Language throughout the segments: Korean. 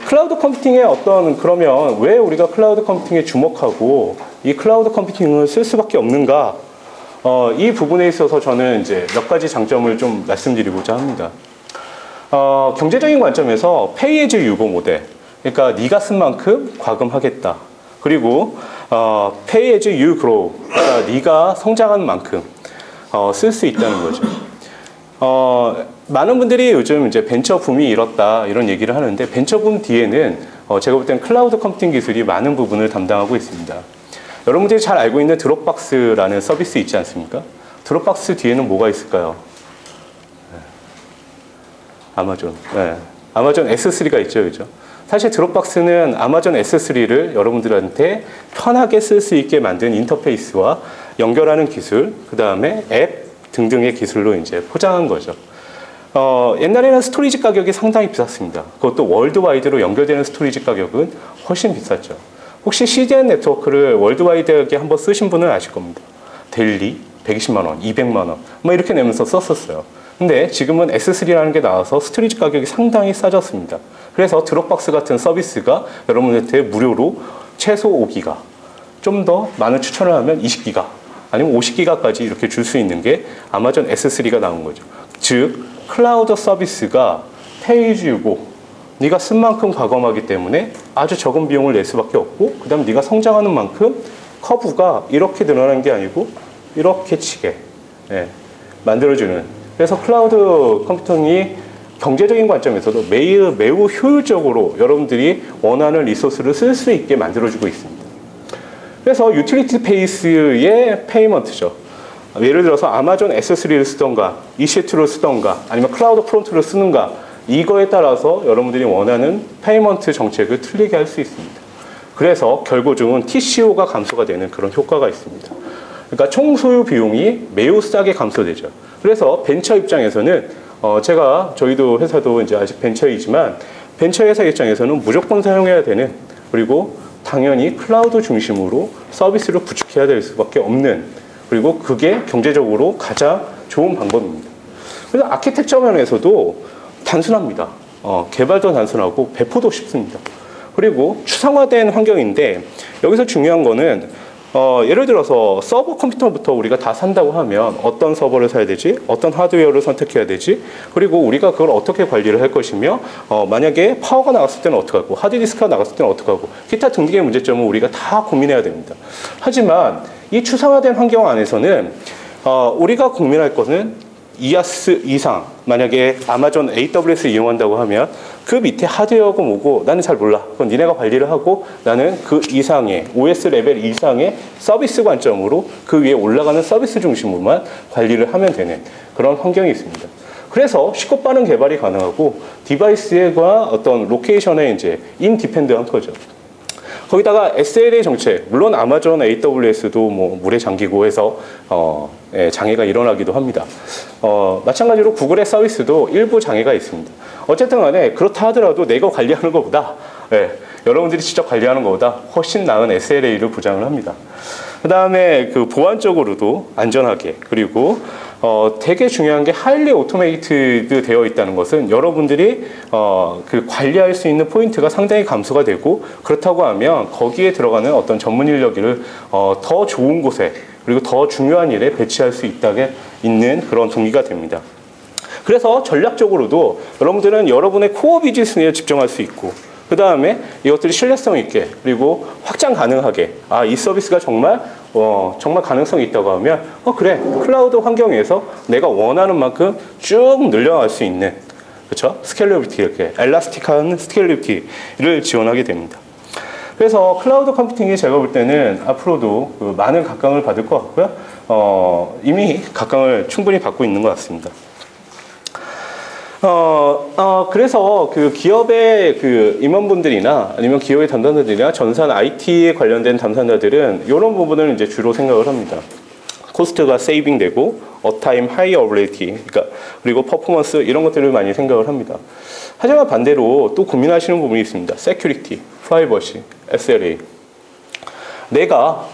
클라우드 컴퓨팅의 그러면 왜 우리가 클라우드 컴퓨팅에 주목하고 이 클라우드 컴퓨팅을 쓸 수밖에 없는가? 이 부분에 있어서 저는 이제 몇 가지 장점을 좀 말씀드리고자 합니다. 경제적인 관점에서 Pay as you go 모델. 그러니까 네가 쓴 만큼 과금하겠다. 그리고 Pay as you grow. 그러니까 네가 성장한 만큼 쓸 수 있다는 거죠. 많은 분들이 요즘 이제 벤처 붐이 일었다 이런 얘기를 하는데 벤처 붐 뒤에는 제가 볼 때는 클라우드 컴퓨팅 기술이 많은 부분을 담당하고 있습니다. 여러분들이 잘 알고 있는 드롭박스라는 서비스 있지 않습니까? 드롭박스 뒤에는 뭐가 있을까요? 아마존. 네. 아마존 S3가 있죠, 그죠? 사실 드롭박스는 아마존 S3를 여러분들한테 편하게 쓸 수 있게 만든 인터페이스와 연결하는 기술, 그 다음에 앱 등등의 기술로 이제 포장한 거죠. 옛날에는 스토리지 가격이 상당히 비쌌습니다. 그것도 월드와이드로 연결되는 스토리지 가격은 훨씬 비쌌죠. 혹시 CDN 네트워크를 월드와이드하게 한번 쓰신 분은 아실 겁니다. 데일리 120만 원, 200만 원 뭐 이렇게 내면서 썼었어요. 근데 지금은 S3라는 게 나와서 스토리지 가격이 상당히 싸졌습니다. 그래서 드롭박스 같은 서비스가 여러분한테 무료로 최소 5기가, 좀 더 많은 추천을 하면 20기가, 아니면 50기가까지 이렇게 줄 수 있는 게 아마존 S3가 나온 거죠. 즉, 클라우드 서비스가 Pay as you go. 네가 쓴 만큼 과금하기 때문에 아주 적은 비용을 낼 수밖에 없고, 그 다음 네가 성장하는 만큼 커브가 이렇게 늘어나는 게 아니고 이렇게 치게 만들어주는. 그래서 클라우드 컴퓨팅이 경제적인 관점에서도 매우 효율적으로 여러분들이 원하는 리소스를 쓸 수 있게 만들어주고 있습니다. 그래서 유틸리티 베이스의 페이먼트죠. 예를 들어서 아마존 S3를 쓰던가 EC2를 쓰던가 아니면 클라우드 프론트를 쓰는가, 이거에 따라서 여러분들이 원하는 페이먼트 정책을 틀리게 할 수 있습니다. 그래서 결과적으로는 TCO가 감소가 되는 그런 효과가 있습니다. 그러니까 총 소요 비용이 매우 싸게 감소되죠. 그래서 벤처 입장에서는 저희도 회사도 이제 아직 벤처이지만 벤처 회사 입장에서는 무조건 사용해야 되는, 그리고 당연히 클라우드 중심으로 서비스를 구축해야 될 수밖에 없는, 그리고 그게 경제적으로 가장 좋은 방법입니다. 그래서 아키텍처 면에서도 단순합니다. 개발도 단순하고 배포도 쉽습니다. 그리고 추상화된 환경인데 여기서 중요한 거는 예를 들어서 서버 컴퓨터부터 우리가 다 산다고 하면 어떤 서버를 사야 되지? 어떤 하드웨어를 선택해야 되지? 그리고 우리가 그걸 어떻게 관리를 할 것이며 만약에 파워가 나갔을 때는 어떻게 하고 하드디스크가 나갔을 때는 어떻게 하고 기타 등등의 문제점은 우리가 다 고민해야 됩니다. 하지만 이 추상화된 환경 안에서는 우리가 고민할 것은 이아스 이상, 만약에 아마존 AWS 이용한다고 하면 그 밑에 하드웨어가 뭐고 나는 잘 몰라. 그건 니네가 관리를 하고 나는 그 이상의 OS 레벨 이상의 서비스 관점으로 그 위에 올라가는 서비스 중심으로만 관리를 하면 되는 그런 환경이 있습니다. 그래서 쉽고 빠른 개발이 가능하고 디바이스와 어떤 로케이션에 이제 인디펜드한 거죠. 거기다가 SLA 정책, 물론 아마존 AWS도 뭐 물에 잠기고 해서 장애가 일어나기도 합니다. 마찬가지로 구글의 서비스도 일부 장애가 있습니다. 어쨌든 간에 그렇다 하더라도 내가 관리하는 것보다 여러분들이 직접 관리하는 것보다 훨씬 나은 SLA를 보장을 합니다. 그 다음에 그 보안적으로도 안전하게, 그리고 되게 중요한 게 하일리 오토메이티드 되어 있다는 것은 여러분들이 그 관리할 수 있는 포인트가 상당히 감소가 되고, 그렇다고 하면 거기에 들어가는 어떤 전문 인력을 더 좋은 곳에, 그리고 더 중요한 일에 배치할 수 있는 그런 동기가 됩니다. 그래서 전략적으로도 여러분들은 여러분의 코어 비즈니스에 집중할 수 있고, 그 다음에 이것들이 신뢰성 있게, 그리고 확장 가능하게, 이 서비스가 정말 가능성이 있다고 하면 그래, 클라우드 환경에서 내가 원하는 만큼 쭉 늘려갈 수 있는, 그렇죠? 스케일러비티, 이렇게 엘라스틱한 스케일러비티를 지원하게 됩니다. 그래서 클라우드 컴퓨팅이 제가 볼 때는 앞으로도 그 많은 각광을 받을 것 같고요. 이미 각광을 충분히 받고 있는 것 같습니다. 그래서 그 기업의 그 임원분들이나 아니면 기업의 담당자들이나 전산 IT에 관련된 담당자들은 이런 부분을 이제 주로 생각을 합니다. 코스트가 세이빙 되고, 어타임 하이 어빌리티, 그리고 퍼포먼스, 이런 것들을 많이 생각을 합니다. 하지만 반대로 또 고민하시는 부분이 있습니다. 세큐리티, 프라이버시, SLA. 내가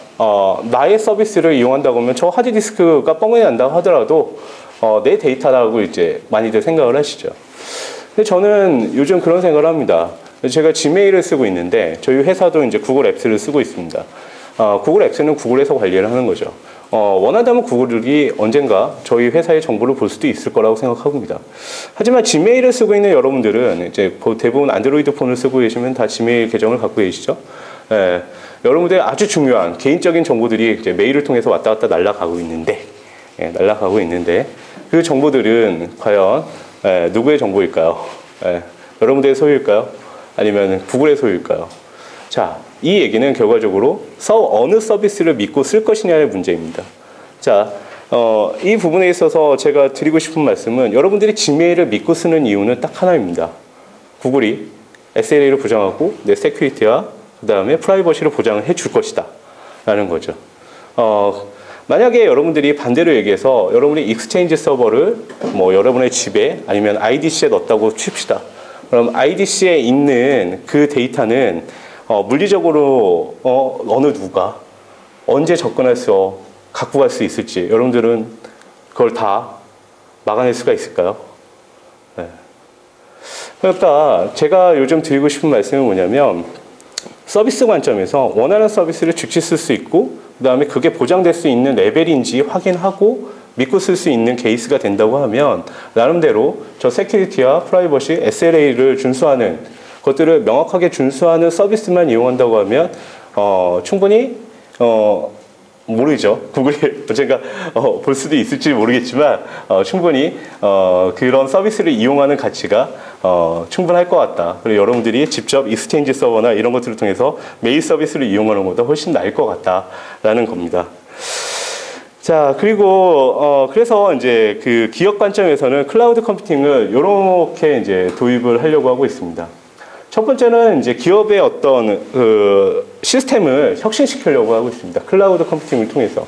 나의 서비스를 이용한다고 하면 저 하드디스크가 뻥이 난다고 하더라도 내 데이터라고 이제 많이들 생각을 하시죠. 근데 저는 요즘 그런 생각을 합니다. 제가 지메일을 쓰고 있는데 저희 회사도 이제 구글 앱스를 쓰고 있습니다. 구글 앱스는 구글에서 관리를 하는 거죠. 원한다면 구글이 언젠가 저희 회사의 정보를 볼 수도 있을 거라고 생각합니다. 하지만 지메일을 쓰고 있는 여러분들은 이제 대부분 안드로이드 폰을 쓰고 계시면 다 지메일 계정을 갖고 계시죠. 예, 여러분들의 아주 중요한 개인적인 정보들이 이제 메일을 통해서 왔다 갔다 날아가고 있는데, 그 정보들은 과연 누구의 정보일까요? 여러분들의 소유일까요? 아니면 구글의 소유일까요? 자, 이 얘기는 결과적으로 어느 서비스를 믿고 쓸 것이냐의 문제입니다. 자, 이 부분에 있어서 제가 드리고 싶은 말씀은 여러분들이 지메일을 믿고 쓰는 이유는 딱 하나입니다. 구글이 SLA를 보장하고 내 세큐리티와 그 다음에 프라이버시를 보장을 해줄 것이다 라는 거죠. 만약에 여러분들이 반대로 얘기해서 여러분이 익스체인지 서버를 뭐 여러분의 집에 아니면 IDC에 넣었다고 칩시다. 그럼 IDC에 있는 그 데이터는 물리적으로 어느 누가 언제 접근해서 갖고 갈 수 있을지 여러분들은 그걸 다 막아낼 수가 있을까요? 네. 그러니까 제가 요즘 드리고 싶은 말씀은 뭐냐면 서비스 관점에서 원하는 서비스를 즉시 쓸 수 있고 그 다음에 그게 보장될 수 있는 레벨인지 확인하고 믿고 쓸 수 있는 케이스가 된다고 하면 나름대로 저 세큐리티와 프라이버시, SLA를 준수하는 것들을 명확하게 준수하는 서비스만 이용한다고 하면 충분히 모르죠. 구글이 언젠가 볼 수도 있을지 모르겠지만 충분히 그런 서비스를 이용하는 가치가 충분할 것 같다. 그리고 여러분들이 직접 익스체인지 서버나 이런 것들을 통해서 메일 서비스를 이용하는 것보다 훨씬 나을 것 같다라는 겁니다. 자, 그리고 그래서 이제 그 기업 관점에서는 클라우드 컴퓨팅을 이렇게 이제 도입을 하려고 하고 있습니다. 첫 번째는 이제 기업의 어떤 그 시스템을 혁신시키려고 하고 있습니다. 클라우드 컴퓨팅을 통해서.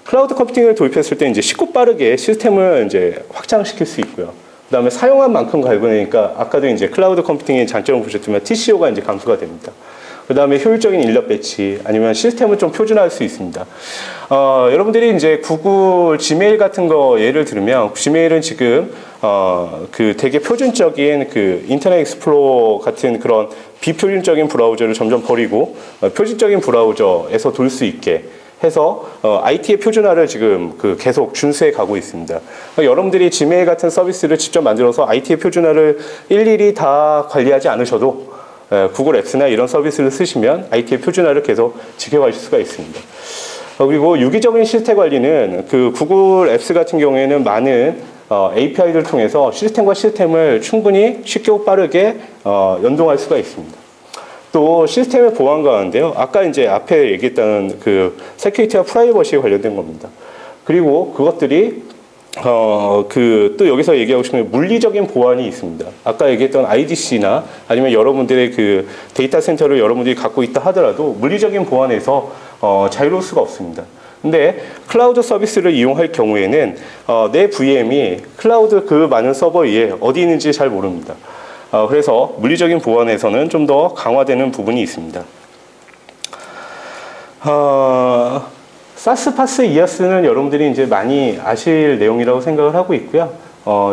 클라우드 컴퓨팅을 도입했을 때 이제 쉽고 빠르게 시스템을 이제 확장시킬 수 있고요. 그 다음에 사용한 만큼 갈고내니까 아까도 이제 클라우드 컴퓨팅의 장점을 보셨지만 TCO가 이제 감소가 됩니다. 그 다음에 효율적인 인력 배치 아니면 시스템을 좀 표준화할 수 있습니다. 여러분들이 이제 구글 지메일 같은 거 예를 들면 지메일은 지금 그 되게 표준적인 그 인터넷 익스플로러 같은 그런 비표준적인 브라우저를 점점 버리고 표준적인 브라우저에서 돌 수 있게 해서 IT의 표준화를 지금 그 계속 준수해 가고 있습니다. 여러분들이 지메일 같은 서비스를 직접 만들어서 IT의 표준화를 일일이 다 관리하지 않으셔도 구글 앱스나 이런 서비스를 쓰시면 IT의 표준화를 계속 지켜가실 수가 있습니다. 그리고 유기적인 시스템 관리는 그 구글 앱스 같은 경우에는 많은 API들을 통해서 시스템과 시스템을 충분히 쉽게 빠르게 연동할 수가 있습니다. 또 시스템의 보안 가운데요. 아까 이제 앞에 얘기했던 그 세큐리티와 프라이버시에 관련된 겁니다. 그리고 그것들이 또 여기서 얘기하고 싶은 게 물리적인 보안이 있습니다. 아까 얘기했던 IDC나 아니면 여러분들의 그 데이터 센터를 여러분들이 갖고 있다 하더라도 물리적인 보안에서 자유로울 수가 없습니다. 근데 클라우드 서비스를 이용할 경우에는 내 VM이 클라우드 그 많은 서버 위에 어디 있는지 잘 모릅니다. 그래서 물리적인 보안에서는 좀 더 강화되는 부분이 있습니다. 사스, 파스, 이아스는 여러분들이 이제 많이 아실 내용이라고 생각을 하고 있고요.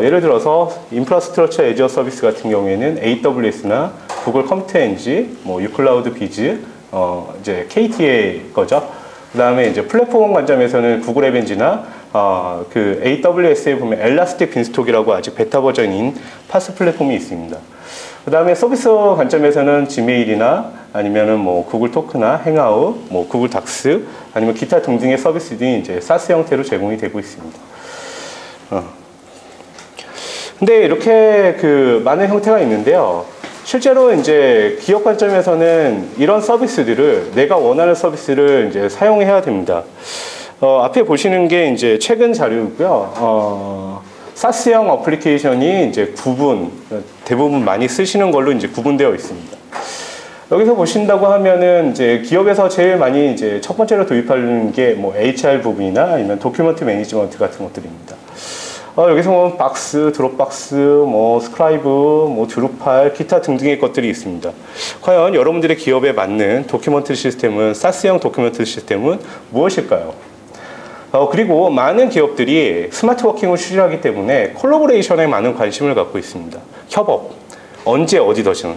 예를 들어서 인프라스트럭처 애저 서비스 같은 경우에는 AWS나 구글 컴퓨터 엔지, 뭐 유클라우드 비즈, 이제 KTA 거죠. 그다음에 이제 플랫폼 관점에서는 구글 앱 엔지나 그 AWS에 보면 엘라스틱 빈스톡이라고 아직 베타 버전인 파스 플랫폼이 있습니다. 그 다음에 서비스 관점에서는 지메일이나 아니면은 뭐 구글 토크나 행아웃, 뭐 구글 닥스 아니면 기타 등등의 서비스들이 이제 사스 형태로 제공이 되고 있습니다. 근데 이렇게 그 많은 형태가 있는데요. 실제로 이제 기업 관점에서는 이런 서비스들을 내가 원하는 서비스를 이제 사용해야 됩니다. 앞에 보시는 게 이제 최근 자료고요. 사스형 어플리케이션이 이제 대부분 많이 쓰시는 걸로 이제 구분되어 있습니다. 여기서 보신다고 하면은 이제 기업에서 제일 많이 이제 첫 번째로 도입하는 게 뭐 HR 부분이나 아니면 도큐먼트 매니지먼트 같은 것들입니다. 여기서 보면 박스, 드롭박스, 뭐 스크라이브, 뭐 드루팔, 기타 등등의 것들이 있습니다. 과연 여러분들의 기업에 맞는 도큐먼트 시스템은, 사스형 도큐먼트 시스템은 무엇일까요? 그리고 많은 기업들이 스마트 워킹을 추진하기 때문에 콜라보레이션에 많은 관심을 갖고 있습니다. 협업, 언제 어디서든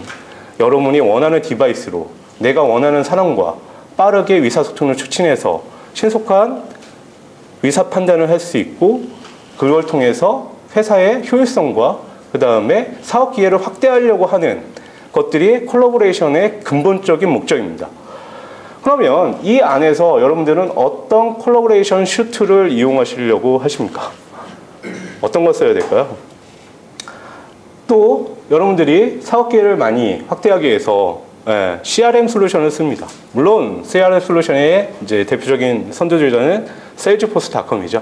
여러분이 원하는 디바이스로 내가 원하는 사람과 빠르게 의사소통을 촉진해서 신속한 의사 판단을 할 수 있고, 그걸 통해서 회사의 효율성과 그 다음에 사업 기회를 확대하려고 하는 것들이 콜라보레이션의 근본적인 목적입니다. 그러면 이 안에서 여러분들은 어떤 콜라보레이션 슈트를 이용하시려고 하십니까? 어떤 걸 써야 될까요? 또 여러분들이 사업 기회를 많이 확대하기 위해서 CRM 솔루션을 씁니다. 물론 CRM 솔루션의 이제 대표적인 선두주자는 세일즈포스닷컴이죠.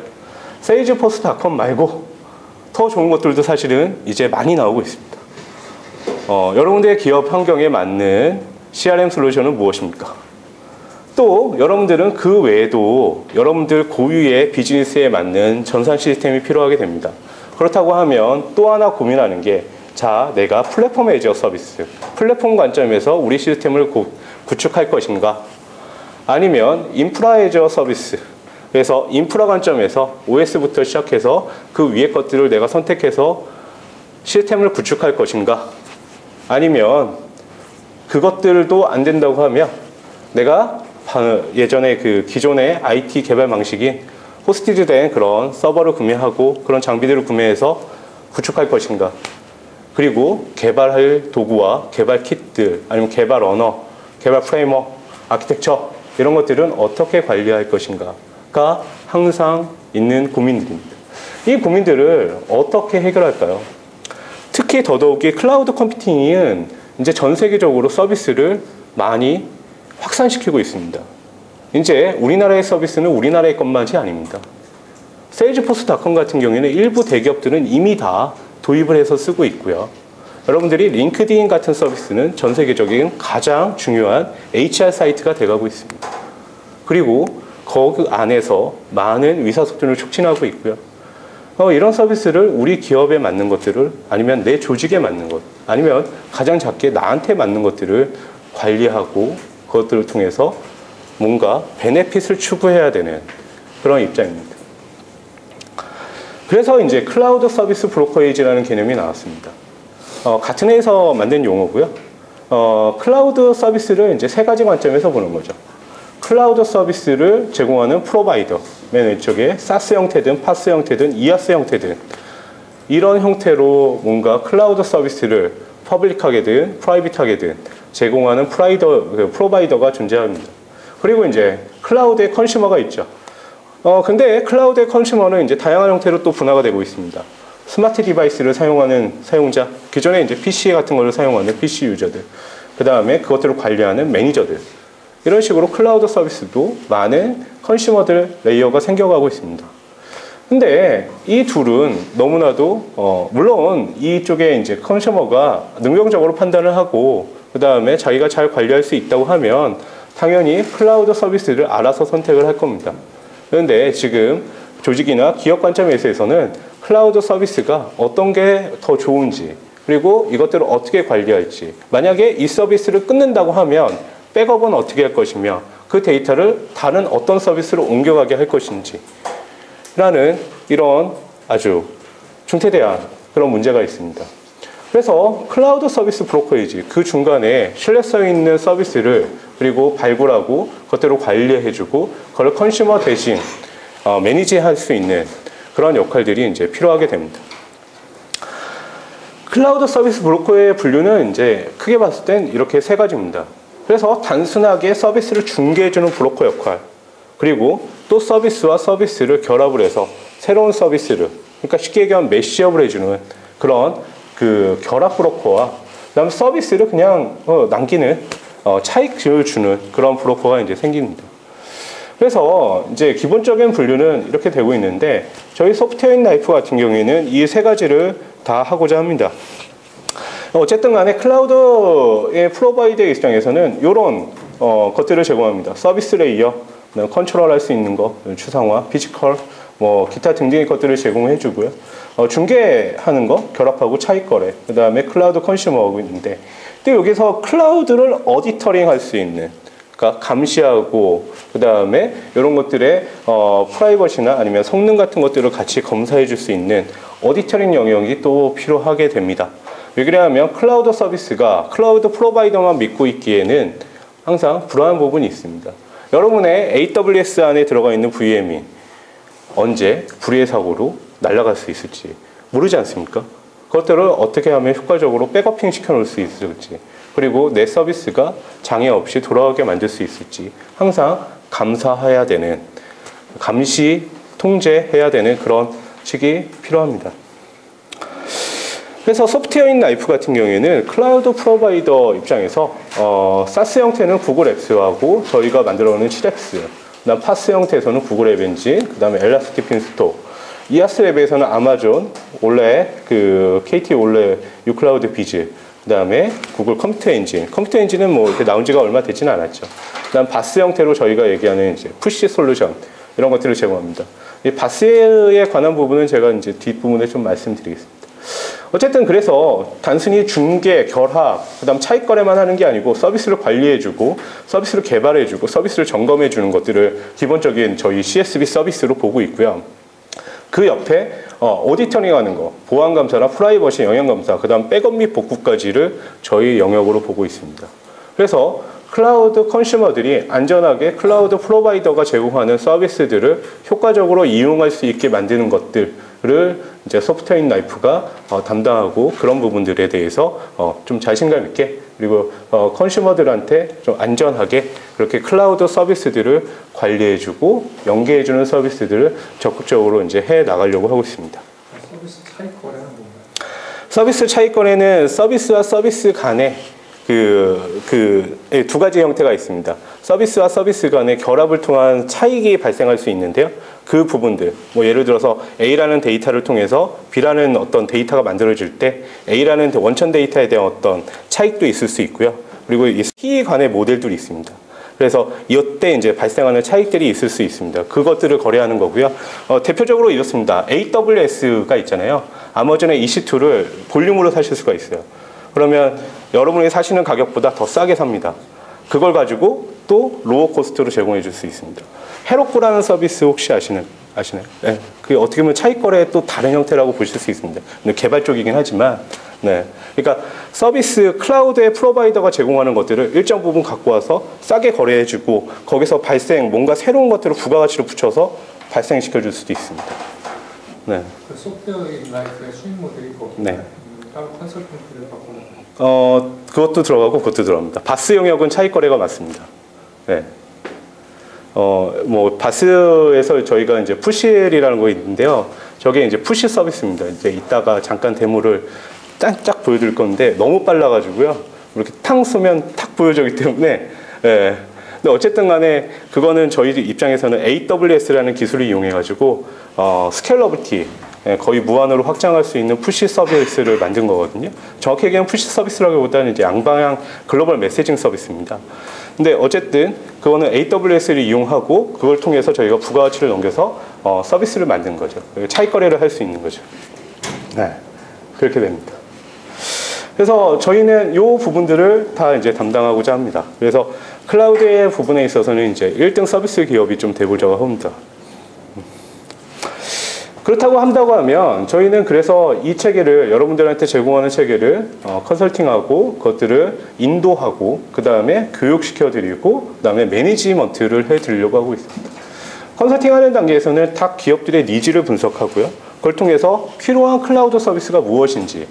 세일즈포스닷컴 말고 더 좋은 것들도 사실은 이제 많이 나오고 있습니다. 여러분들의 기업 환경에 맞는 CRM 솔루션은 무엇입니까? 또 여러분들은 그 외에도 여러분들 고유의 비즈니스에 맞는 전산 시스템이 필요하게 됩니다. 그렇다고 하면 또 하나 고민하는 게, 자, 내가 플랫폼 애저 서비스, 플랫폼 관점에서 우리 시스템을 구축할 것인가? 아니면 인프라 애저 서비스, 그래서 인프라 관점에서 OS부터 시작해서 그 위에 것들을 내가 선택해서 시스템을 구축할 것인가? 아니면 그것들도 안 된다고 하면 내가 예전에 그 기존의 IT 개발 방식인 호스티드된 그런 서버를 구매하고 그런 장비들을 구매해서 구축할 것인가? 그리고 개발할 도구와 개발 킷들, 아니면 개발 언어, 개발 프레임워크, 아키텍처, 이런 것들은 어떻게 관리할 것인가가 항상 있는 고민들입니다. 이 고민들을 어떻게 해결할까요? 특히 더더욱이 클라우드 컴퓨팅은 이제 전 세계적으로 서비스를 많이 확산시키고 있습니다. 이제 우리나라의 서비스는 우리나라의 것만이 아닙니다. 세일즈포스닷컴 같은 경우에는 일부 대기업들은 이미 다 도입을 해서 쓰고 있고요. 여러분들이 링크드인 같은 서비스는 전 세계적인 가장 중요한 HR 사이트가 돼가고 있습니다. 그리고 그 안에서 많은 의사소통을 촉진하고 있고요. 이런 서비스를 우리 기업에 맞는 것들을, 아니면 내 조직에 맞는 것, 아니면 가장 작게 나한테 맞는 것들을 관리하고 그것들을 통해서 뭔가 베네핏을 추구해야 되는 그런 입장입니다. 그래서 이제 클라우드 서비스 브로커리지라는 개념이 나왔습니다. 같은 회사에서 만든 용어고요. 클라우드 서비스를 이제 세 가지 관점에서 보는 거죠. 클라우드 서비스를 제공하는 프로바이더, 맨 왼쪽에 사스 형태든 파스 형태든 이아스 형태든 이런 형태로 뭔가 클라우드 서비스를 퍼블릭하게든 프라이빗하게든 제공하는 프로바이더가 존재합니다. 그리고 이제 클라우드의 컨슈머가 있죠. 근데 클라우드의 컨슈머는 이제 다양한 형태로 또 분화가 되고 있습니다. 스마트 디바이스를 사용하는 사용자, 기존에 이제 PC 같은 거를 사용하는 PC 유저들, 그 다음에 그것들을 관리하는 매니저들, 이런 식으로 클라우드 서비스도 많은 컨슈머들 레이어가 생겨가고 있습니다. 근데 이 둘은 너무나도 물론 이쪽에 이제 컨슈머가 능동적으로 판단을 하고 그 다음에 자기가 잘 관리할 수 있다고 하면 당연히 클라우드 서비스를 알아서 선택을 할 겁니다. 그런데 지금 조직이나 기업 관점에서는 클라우드 서비스가 어떤 게 더 좋은지, 그리고 이것들을 어떻게 관리할지, 만약에 이 서비스를 끊는다고 하면 백업은 어떻게 할 것이며 그 데이터를 다른 어떤 서비스로 옮겨가게 할 것인지 라는 이런 아주 중태대한 그런 문제가 있습니다. 그래서 클라우드 서비스 브로커리지, 그 중간에 신뢰성 있는 서비스를 그리고 발굴하고 그것들을 관리해주고 그걸 컨슈머 대신 매니지할 수 있는 그런 역할들이 이제 필요하게 됩니다. 클라우드 서비스 브로커의 분류는 이제 크게 봤을 땐 이렇게 세 가지입니다. 그래서 단순하게 서비스를 중개해주는 브로커 역할, 그리고 또 서비스와 서비스를 결합을 해서 새로운 서비스를, 그러니까 쉽게 얘기하면 매시업을 해주는 그런 그 결합 브로커와 그다음에 서비스를 그냥 남기는 차익을 주는 그런 브로커가 이제 생깁니다. 그래서 이제 기본적인 분류는 이렇게 되고 있는데 저희 소프트웨어 인 라이프 같은 경우에는 이 세 가지를 다 하고자 합니다. 어쨌든 간에 클라우드의 프로바이더의 입장에서는 이런 것들을 제공합니다. 서비스 레이어, 컨트롤 할 수 있는 거, 추상화, 피지컬, 뭐 기타 등등의 것들을 제공해 주고요. 중개하는 거, 결합하고 차익거래, 그 다음에 클라우드 컨슈머하고 있는데, 또 여기서 클라우드를 어디터링 할 수 있는, 그러니까 감시하고, 그 다음에 이런 것들의 프라이버시나 아니면 성능 같은 것들을 같이 검사해 줄 수 있는 어디터링 영역이 또 필요하게 됩니다. 왜 그러냐면 클라우드 서비스가 클라우드 프로바이더만 믿고 있기에는 항상 불안한 부분이 있습니다. 여러분의 AWS 안에 들어가 있는 VM이 언제 불의의 사고로 날아갈 수 있을지 모르지 않습니까? 그것들을 어떻게 하면 효과적으로 백업핑 시켜놓을 수 있을지, 그리고 내 서비스가 장애 없이 돌아가게 만들 수 있을지 항상 감사해야 되는, 감시, 통제해야 되는 그런 식이 필요합니다. 그래서 소프트웨어인 라이프 같은 경우에는 클라우드 프로바이더 입장에서 사스 형태는 구글 앱스하고 저희가 만들어놓은 7앱스, 그다음 파스 형태에서는 구글 앱 엔진, 그다음에 엘라스틱 빈스토어, 이아스 랩에서는 아마존, 올레 KT 올레 유클라우드 비즈, 그다음에 구글 컴퓨터 엔진. 컴퓨터 엔진은 뭐 이렇게 나온 지가 얼마 되지는 않았죠. 그다음 바스 형태로 저희가 얘기하는 이제 푸시 솔루션 이런 것들을 제공합니다. 이 바스에 관한 부분은 제가 이제 뒷부분에 좀 말씀드리겠습니다. 어쨌든 그래서 단순히 중개, 결합, 그다음 차익 거래만 하는 게 아니고 서비스를 관리해주고 서비스를 개발해주고 서비스를 점검해주는 것들을 기본적인 저희 CSB 서비스로 보고 있고요. 그 옆에 오디터링 하는 거, 보안 감사나 프라이버시 영향 감사, 그다음 백업 및 복구까지를 저희 영역으로 보고 있습니다. 그래서 클라우드 컨슈머들이 안전하게 클라우드 프로바이더가 제공하는 서비스들을 효과적으로 이용할 수 있게 만드는 것들을 이제 소프트웨어인 라이프가 담당하고, 그런 부분들에 대해서 좀 자신감 있게, 그리고 컨슈머들한테 좀 안전하게 그렇게 클라우드 서비스들을 관리해주고 연계해주는 서비스들을 적극적으로 이제 해 나가려고 하고 있습니다. 서비스 차익 거래는 뭔가요? 서비스 차익 거래는 서비스와 서비스 간의 두 가지 형태가 있습니다. 서비스와 서비스 간의 결합을 통한 차익이 발생할 수 있는데요. 그 부분들, 뭐 예를 들어서 A라는 데이터를 통해서 B라는 어떤 데이터가 만들어질 때 A라는 원천 데이터에 대한 어떤 차익도 있을 수 있고요. 그리고 이 C 간의 모델들이 있습니다. 그래서 이때 이제 발생하는 차익들이 있을 수 있습니다. 그것들을 거래하는 거고요. 대표적으로 이렇습니다. AWS가 있잖아요. 아마존의 EC2를 볼륨으로 사실 수가 있어요. 그러면 여러분이 사시는 가격보다 더 싸게 삽니다. 그걸 가지고 또 로어 코스트로 제공해 줄 수 있습니다. 헤로쿠라는 서비스 혹시 아시나요? 네. 그게 어떻게 보면 차익 거래의 또 다른 형태라고 보실 수 있습니다. 개발 쪽이긴 하지만, 네. 그러니까 서비스 클라우드의 프로바이더가 제공하는 것들을 일정 부분 갖고 와서 싸게 거래해 주고, 거기서 뭔가 새로운 것들을 부가가치로 붙여서 발생시켜 줄 수도 있습니다. 네. 그 소프트웨어인 라이프의 수익 모델이 있고, 네. 따로 컨설팅비를 받고. 그것도 들어가고 그것도 들어갑니다. 바스 영역은 차익 거래가 맞습니다. 네. 뭐 바스에서 저희가 이제 푸시엘이라는 거 있는데요. 저게 이제 푸시 서비스입니다. 이제 이따가 잠깐 데모를 쫙 보여드릴 건데 너무 빨라가지고요. 이렇게 탕 쏘면 탁 보여지기 때문에. 네. 근데 어쨌든 간에 그거는 저희 입장에서는 AWS라는 기술을 이용해가지고 스케일러비티, 거의 무한으로 확장할 수 있는 푸시 서비스를 만든 거거든요. 정확히 얘기하면 푸시 서비스라기보다는 이제 양방향 글로벌 메시징 서비스입니다. 근데 어쨌든 그거는 AWS를 이용하고 그걸 통해서 저희가 부가가치를 넘겨서 서비스를 만든 거죠. 차익 거래를 할 수 있는 거죠. 네, 그렇게 됩니다. 그래서 저희는 이 부분들을 다 이제 담당하고자 합니다. 그래서 클라우드의 부분에 있어서는 이제 1등 서비스 기업이 좀 되보자고 합니다. 그렇다고 한다고 하면 저희는 그래서 이 체계를, 여러분들한테 제공하는 체계를 컨설팅하고 그것들을 인도하고 그 다음에 교육시켜드리고 그 다음에 매니지먼트를 해드리려고 하고 있습니다. 컨설팅하는 단계에서는 각 기업들의 니즈를 분석하고요. 그걸 통해서 필요한 클라우드 서비스가 무엇인지,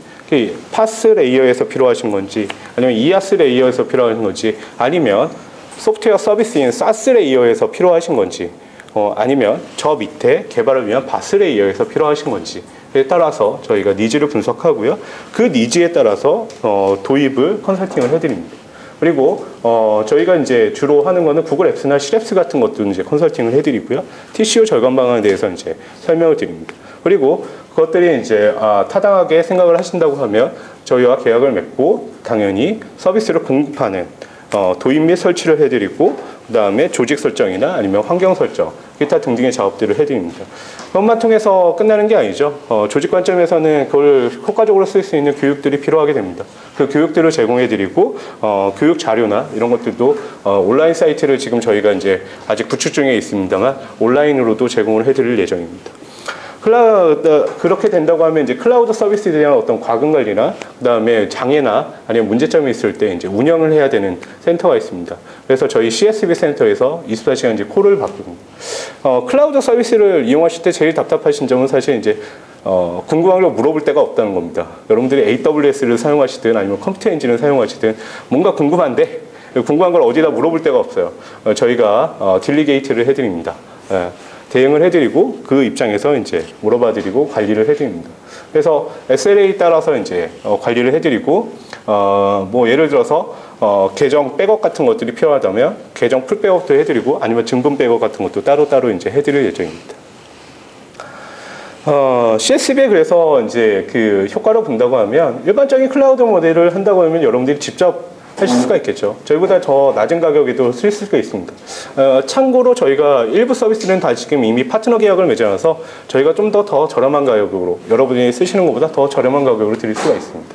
파스 레이어에서 필요하신 건지 아니면 이아스 레이어에서 필요하신 건지 아니면 소프트웨어 서비스인 사스 레이어에서 필요하신 건지 아니면 저 밑에 개발을 위한 바스 레이어에서 필요하신 건지에 따라서 저희가 니즈를 분석하고요. 그 니즈에 따라서 도입을 컨설팅을 해드립니다. 그리고 저희가 이제 주로 하는 거는 구글 앱스나 시랩스 같은 것도 이제 컨설팅을 해드리고요. TCO 절감 방안에 대해서 이제 설명을 드립니다. 그리고 그것들이 이제 타당하게 생각을 하신다고 하면 저희와 계약을 맺고 당연히 서비스를 공급하는 도입 및 설치를 해드리고, 그 다음에 조직 설정이나 아니면 환경 설정, 기타 등등의 작업들을 해드립니다. 그것만 통해서 끝나는 게 아니죠. 조직 관점에서는 그걸 효과적으로 쓸 수 있는 교육들이 필요하게 됩니다. 그 교육들을 제공해드리고, 교육 자료나 이런 것들도 온라인 사이트를 지금 저희가 이제 아직 구축 중에 있습니다만 온라인으로도 제공을 해드릴 예정입니다. 그렇게 된다고 하면 이제 클라우드 서비스에 대한 어떤 과금 관리나 그다음에 장애나 아니면 문제점이 있을 때 이제 운영을 해야 되는 센터가 있습니다. 그래서 저희 CSB 센터에서 24시간 이제 콜을 받습니다. 클라우드 서비스를 이용하실 때 제일 답답하신 점은 사실 이제 궁금한 걸 물어볼 데가 없다는 겁니다. 여러분들이 AWS를 사용하시든 아니면 컴퓨터 엔진을 사용하시든 뭔가 궁금한데 궁금한 걸 어디다 물어볼 데가 없어요. 저희가 딜리게이트를 해드립니다. 대응을 해드리고 그 입장에서 이제 물어봐드리고 관리를 해드립니다. 그래서 SLA에 따라서 이제 관리를 해드리고 뭐 예를 들어서 계정 백업 같은 것들이 필요하다면 계정 풀 백업도 해드리고 아니면 증분 백업 같은 것도 따로 이제 해드릴 예정입니다. CSB에 그래서 이제 그 효과를 본다고 하면 일반적인 클라우드 모델을 한다고 하면 여러분들이 직접 하실 수가 있겠죠. 저희보다 더 낮은 가격에도 쓸 수가 있습니다. 참고로 저희가 일부 서비스는 다 지금 이미 파트너 계약을 맺어놔서 저희가 좀 더 저렴한 가격으로 여러분이 쓰시는 것보다 더 저렴한 가격으로 드릴 수가 있습니다.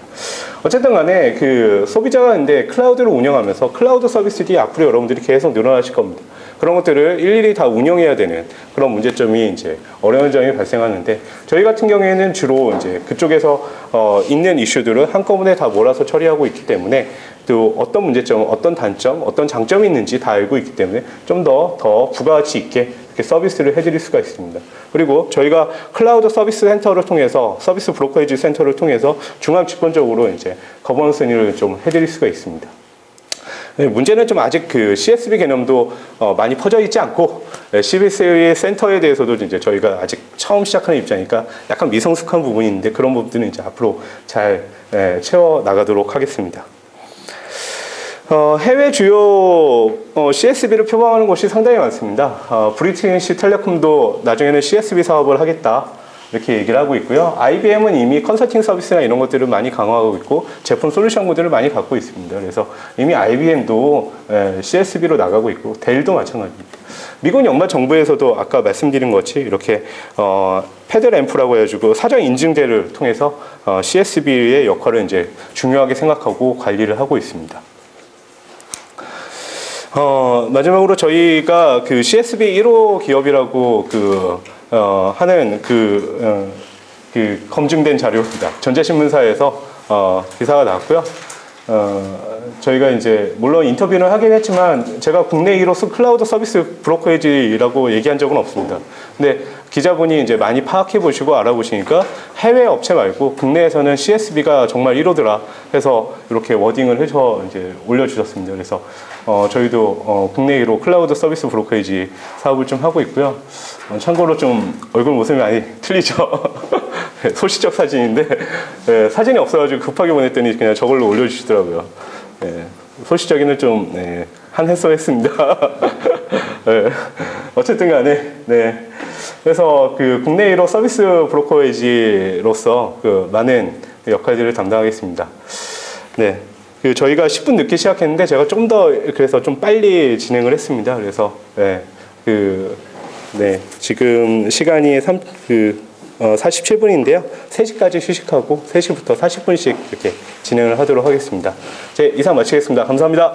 어쨌든 간에 그 소비자가 근데 클라우드를 운영하면서 클라우드 서비스들이 앞으로 여러분들이 계속 늘어나실 겁니다. 그런 것들을 일일이 다 운영해야 되는 그런 문제점이 이제 어려운 점이 발생하는데 저희 같은 경우에는 주로 이제 그쪽에서 있는 이슈들을 한꺼번에 다 몰아서 처리하고 있기 때문에 또 어떤 문제점, 어떤 단점, 어떤 장점이 있는지 다 알고 있기 때문에 좀 더 부가가치 있게 이렇게 서비스를 해드릴 수가 있습니다. 그리고 저희가 클라우드 서비스 센터를 통해서 서비스 브로커리지 센터를 통해서 중앙 집권적으로 이제 거버넌스를 좀 해드릴 수가 있습니다. 문제는 좀 아직 그 CSB 개념도 많이 퍼져 있지 않고 CSB 센터에 대해서도 이제 저희가 아직 처음 시작하는 입장이니까 약간 미성숙한 부분이 있는데 그런 부분들은 이제 앞으로 잘 채워 나가도록 하겠습니다. 해외 주요 CSB를 표방하는 곳이 상당히 많습니다. 브리티시 텔레콤도 나중에는 CSB 사업을 하겠다 이렇게 얘기를 하고 있고요. IBM은 이미 컨설팅 서비스나 이런 것들을 많이 강화하고 있고 제품 솔루션 모델을 많이 갖고 있습니다. 그래서 이미 IBM도 CSB로 나가고 있고 델도 마찬가지입니다. 미국 연방 정부에서도 아까 말씀드린 것이 이렇게 패드램프라고 해가지고 사전 인증제를 통해서 CSB의 역할을 이제 중요하게 생각하고 관리를 하고 있습니다. 마지막으로 저희가 그 CSB 1호 기업이라고 하는 검증된 자료입니다. 전자신문사에서 기사가 나왔고요. 저희가 이제 물론 인터뷰를 하긴 했지만 제가 국내 1호 클라우드 서비스 브로커리지라고 얘기한 적은 없습니다. 근데 기자분이 이제 많이 파악해 보시고 알아보시니까 해외 업체 말고 국내에서는 CSB가 정말 1호더라 해서 이렇게 워딩을 해서 이제 올려주셨습니다. 그래서 저희도 국내 1호 클라우드 서비스 브로커리지 사업을 좀 하고 있고요. 참고로 좀 얼굴 모습이 많이 틀리죠. 소시적 사진인데 사진이 없어가지고 급하게 보냈더니 그냥 저걸로 올려주시더라고요. 소시적인을 좀 한해서했습니다. 어쨌든 간에 그래서 그 국내 1호 서비스 브로커리지로서 그 많은 역할들을 담당하겠습니다. 저희가 10분 늦게 시작했는데 제가 좀 더 그래서 좀 빨리 진행을 했습니다. 그래서 지금 시간이 47분인데요. 3시까지 휴식하고 3시부터 40분씩 이렇게 진행을 하도록 하겠습니다. 이상 마치겠습니다. 감사합니다.